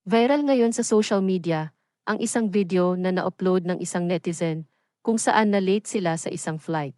Viral ngayon sa social media, ang isang video na na-upload ng isang netizen, kung saan na late sila sa isang flight.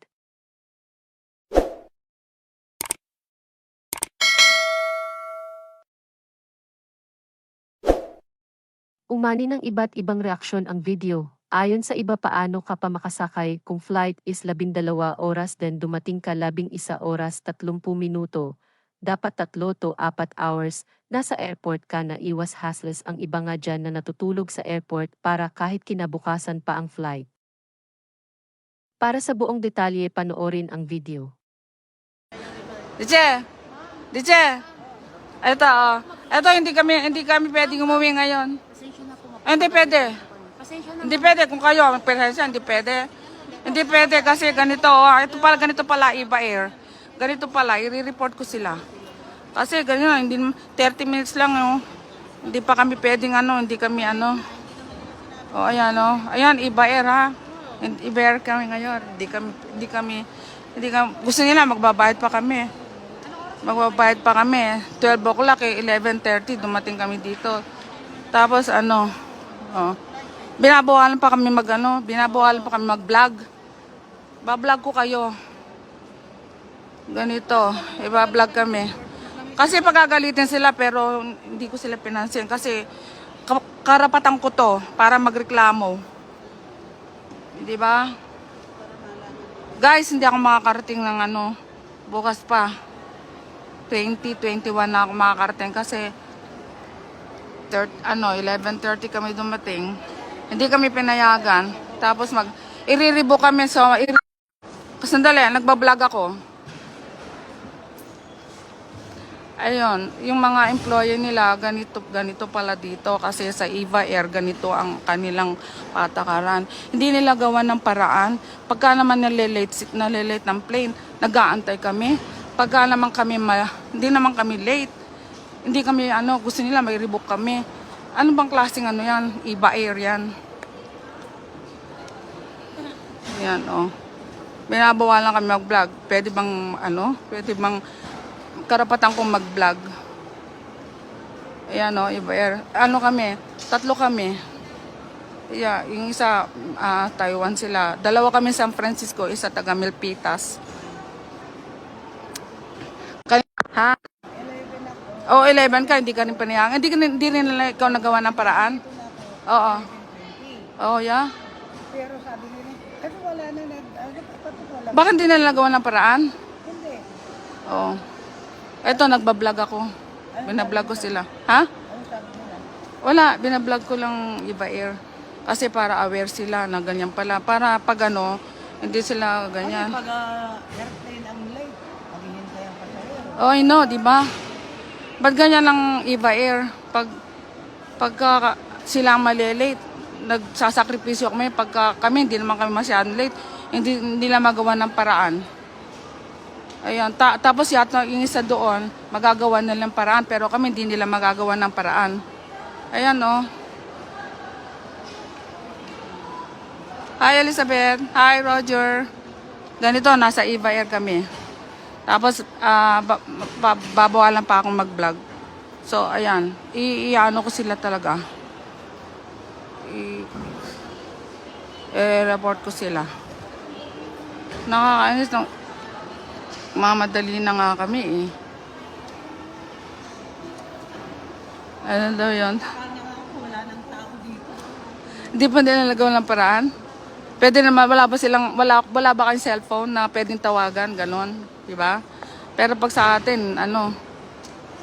Umani ng iba't ibang reaksyon ang video. Ayon sa iba, paano ka pa makasakay kung flight is 12 oras then dumating ka 11 oras 30 minuto. Dapat 3 to 4 hours, nasa airport ka na, iwas hassles. Ang iba nga dyan na natutulog sa airport para kahit kinabukasan pa ang flight. Para sa buong detalye, panoorin ang video. Dice, Dice, eto, oh. Eto, hindi kami pwedeng umuwi ngayon. Hindi pwede. Hindi pwede kung kayo ang presensya, hindi pwede. Hindi pwede kasi ganito, oh. Ito pala, ganito pala, Iba Air. Ganito pala, i-report ko sila. Kasi ganyan, hindi 30 minutes lang, oh. Hindi pa kami pwedeng hindi kami Oh, ayan, oh. Ayan, Iba Air, ha. Iba Air kami ngayon. Hindi kami, gusto nila magbabayad pa kami. Magbabayad pa kami. 12 o'clock, 11:30, dumating kami dito. Tapos binabawalan pa kami mag-vlog. Ba-vlog ko kayo. Ganito, iba-vlog kami. Kasi pagagalitin sila pero hindi ko sila pinansin kasi karapatan ko to para magreklamo. Di ba? Guys, hindi ako makakarating ng bukas pa. 2021 na ako makakarating kasi 11:30 kami dumating. Hindi kami pinayagan. Tapos iriribo kami. So, sandali, nagbablog ako. Ayun, yung mga employee nila, ganito pala dito. Kasi sa Iba Air, ganito ang kanilang patakaran. Hindi nila gawa ng paraan. Pagka naman nalilate ng plane, nag-aantay kami. Pagka naman hindi naman kami late. Hindi kami, gusto nila may rebook kami. Ano bang klaseng yan? Iba Air yan. Yan, oh. Binabawalan kami mag-vlog. Pwede bang karapatan kong mag-vlog? Ayan, oh, Iba Air. Kami? 3 kami. Yeah, yung isa, Taiwan sila. 2 kami San Francisco, isa taga Milpitas. Ha? Oh, 11 ka, hindi ka rin panayangan. Hindi rin ikaw nagawa ng paraan? Oo. Oh, yeah. Pero sabi nila, kasi wala na wala. Bakit hindi nila nagawa ng paraan? Hindi. Oo. Eto, nagbablog ako. Binablog ko sila. Ha? Ano sabi nila? Wala, binablog ko lang Iba Air. Kasi para aware sila na ganyan pala. Para pag hindi sila ganyan. Pag airplane ang late, maghihintay ang pasahero. Oh, I know, di ba? Ba't ganyan ang Iba Air? Pagka sila malilate, nagsasakripisyo kami. Pagka kami, hindi naman kami masyadong late. Hindi nila magawa ng paraan. Ayan, tapos yata yung isa doon, magagawa nilang paraan. Pero kami, hindi nila magagawa ng paraan. Ayan, oh. Hi, Elizabeth. Hi, Roger. Ganito, nasa Iba Air kami. Tapos, babawalan pa akong mag-vlog. So, ayan. Iano ko sila talaga. I-report ko sila. Nakakainis. Mamadali na nga kami eh. Ano daw yun? Wala nang tao dito. Hindi pa din nalagawa ng paraan? Pwede naman, wala ba kayong cellphone na pwedeng tawagan, ganon, di ba? Pero pag sa atin,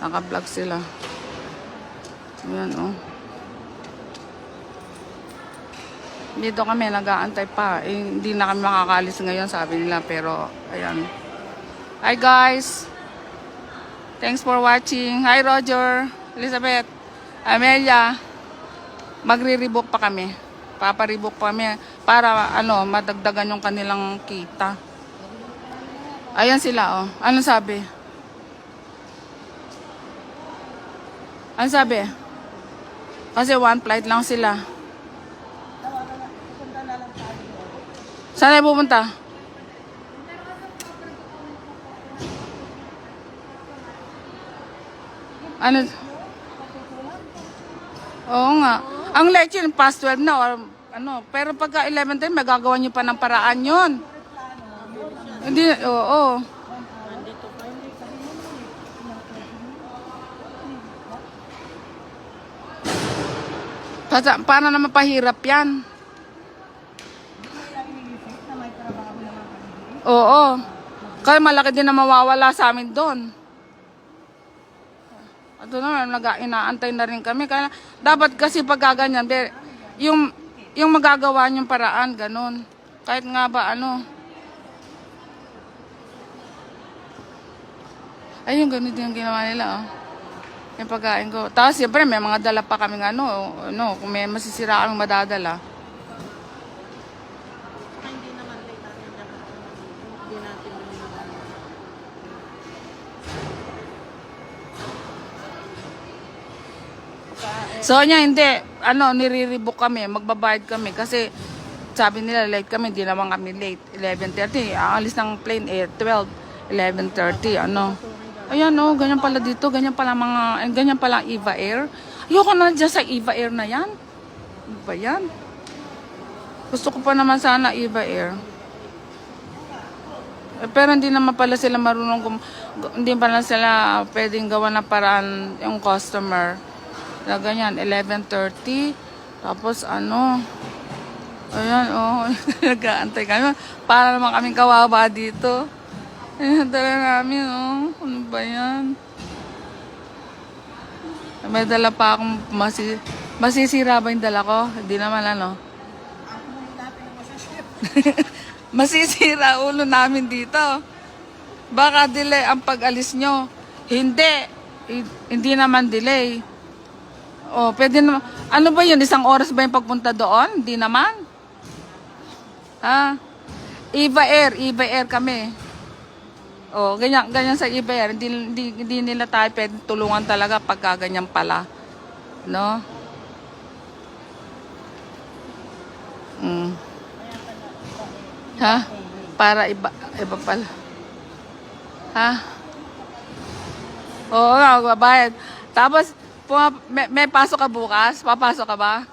naka-vlog sila. Ayan, oh. Dito kami, nag-aantay pa. Hindi na kami makakalis ngayon, sabi nila, pero, ayan. Hi, guys! Thanks for watching. Hi, Roger, Elizabeth, Amelia. Magre-rebook pa kami. Paparebook pa kami para madagdagan yung kanilang kita. Ayan sila, oh. Ano sabi? Ano sabi? Kasi one flight lang sila. Punta na lang tayo. Saan tayo pupunta? Ano? Oo nga. Ang late yun, past 12 na or ano. Pero pagka 11:10, magagawa nyo pa ng paraan yun. Hindi, oo. Paano naman pahirap yan? Oo. Kaya malaki din na mawawala sa amin doon. Ito naman, inaantay na rin kami. Kaya dapat kasi pagkaganyan, yung magagawa niyong paraan, ganun. Kahit nga ba ano. Ayun, ganun din yung ginawa nila, oh. Yung pagkain ko. Tapos, siyempre, may mga dala pa kaming kung may masisira kaming madadala. So, hindi. Nire-rebook kami. Magbabayad kami. Kasi, sabi nila, late kami. Hindi naman kami late. 11:30. Ang alis ng plane, 12. 11:30. Ayan, ganyan pala dito. Ganyan pala ganyan pala Eva Air. Ayoko na dyan sa Eva Air na yan. Ano ba yan? Gusto ko pa naman sana Eva Air. Pero hindi naman pala sila marunong, hindi pala sila pwedeng gawa na paraan yung customer. Na ganyan, 11:30. Tapos ayan, nag-aantay kami. Para naman kaming kawawa dito. Ayan, dala namin, ano ba yan? May dala pa akong masisira ba yung dala ko? Hindi naman, Masisira ulo namin dito. Baka delay ang pag-alis nyo. Hindi naman delay. Pwede naman. Ano ba yun? 1 oras ba yung pagpunta doon? Hindi naman. Eva Air kami. Ganyan sa Eva Air. Hindi nila tayo pwede tulungan talaga pagka ganyan pala. No? Ha? Para iba pala. Ha? Oo, babayad. Tapos, may pasok ka bukas? Papasok ka ba?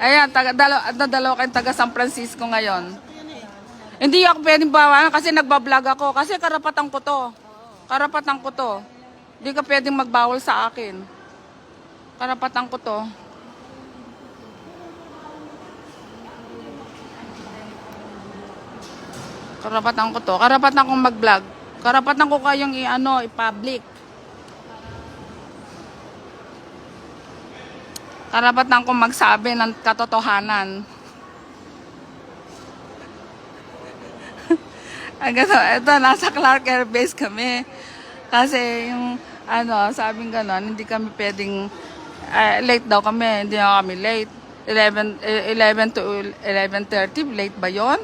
Ayan, dalawa kayong taga San Francisco ngayon. Hindi ako pwedeng bawalan kasi nagbablog ako. Kasi karapatan ko to. Karapatan ko to. Hindi ka pwedeng magbawal sa akin. Karapatan ko to. Karapatan ko to. Karapatan kong mag-vlog. Karapatan ko kayong i-public. Karapatan kong magsabi ng katotohanan. Ito, nasa Clark Air Base kami. Kasi yung, sabing gano'n, hindi kami pwedeng, late daw kami, hindi na kami late. 11 to 11:30, late ba yon?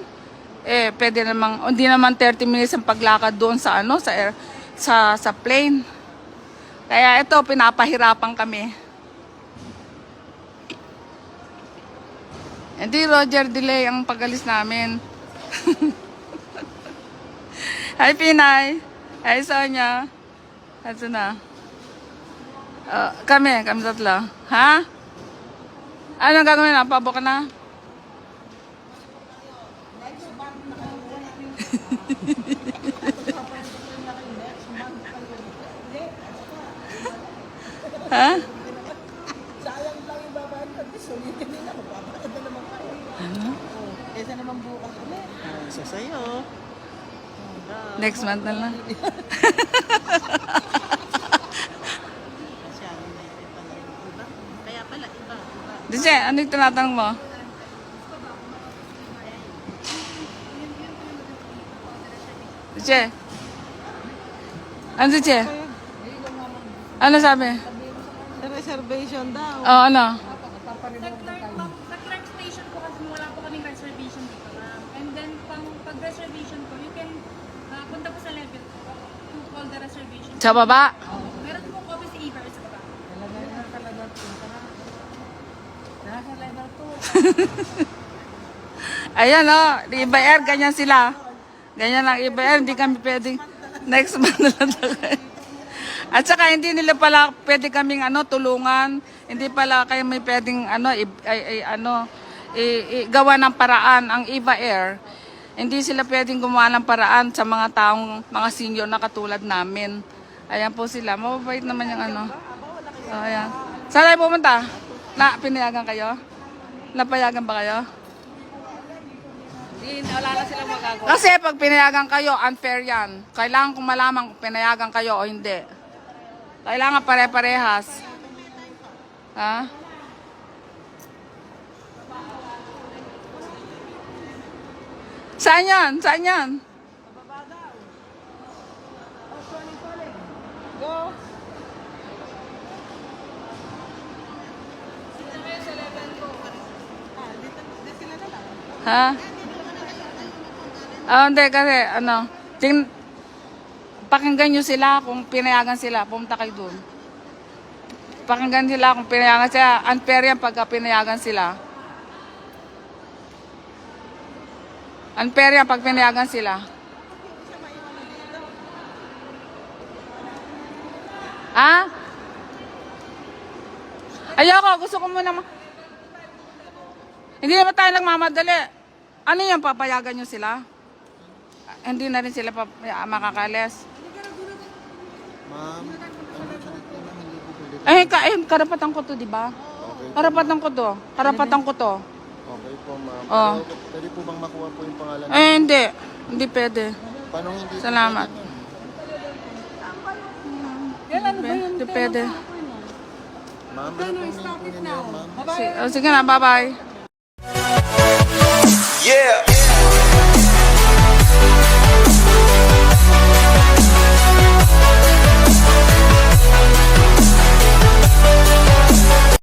Pwede namang, hindi naman 30 minutes ang paglakad doon sa sa plane. Kaya ito, pinapahirapan kami. Hindi, Roger, delay ang pag-alis namin. Hi, Pinay. Hi, Sonia. Ito na. Kami tatlo. Ha? Anong gagawin na? Pabo ka na? Ha? Sayang lang yung babayad ko. Sulitin nila. Magbabayad na naman kayo. Kesa naman bukas ulit. Isa sa'yo. Next month na lang. Kaya pala, iba. Dice, ano yung tinatanong mo? Dice? Ano, Dice? Ano sabi? Sa reservation daw. Ano? Nag-Clark station po kasi wala po kaming reservation dito, ma'am. And then, pag-reservation po, you can punta po sa level to call the reservation. Sa baba? Meron po copy sa Eva sa baba. Talaga. Nasa level 2. Ayan, Iba Air, ganyan sila. Ganyan lang Iba Air, hindi kami pwedeng next month na lang. At saka hindi nila pala pwede kaming tulungan. Hindi pala kayo may pwedeng gawa ng paraan ang Eva Air. Hindi sila pwedeng gumawa ng paraan sa mga taong mga senior na katulad namin. Ayan po sila. Mababait naman yung ayan. Saan tayo pumunta? Pinayagan kayo? Napayagan ba kayo? Wala na silang magagawa. Kasi pag pinayagan kayo, unfair yan. Kailangan kong malaman kung pinayagan kayo o hindi. Kailangan pare-parehas. Ha? Saan yan? Saan yan? Go! Dito sila na lang. Ha? Hindi kasi, pakinggan nyo sila kung pinayagan sila, pumunta kayo dun. Pakinggan sila kung pinayagan sila, unfair yan pagka pinayagan sila. Unfair yan pag pinayagan sila. Ha? Ayoko, gusto ko muna hindi naman tayo nagmamadali. Ano yan, papayagan nyo sila? Hindi na rin sila makakalis. Ma'am, hindi po pwede. Karapatan ko to, di ba? Okay. Karapatan ko to. Karapatan ko to. Okay po, ma'am. Oh. Pero pwede po bang makuha po yung pangalan? Hindi. Hindi pwede. Paano hindi? po Salamat. pwede, ma'am? Yan, ano ba yun? Hindi pwede. Ma'am, ano po yung po nila, ma'am? Sige na, bye-bye. Yeah.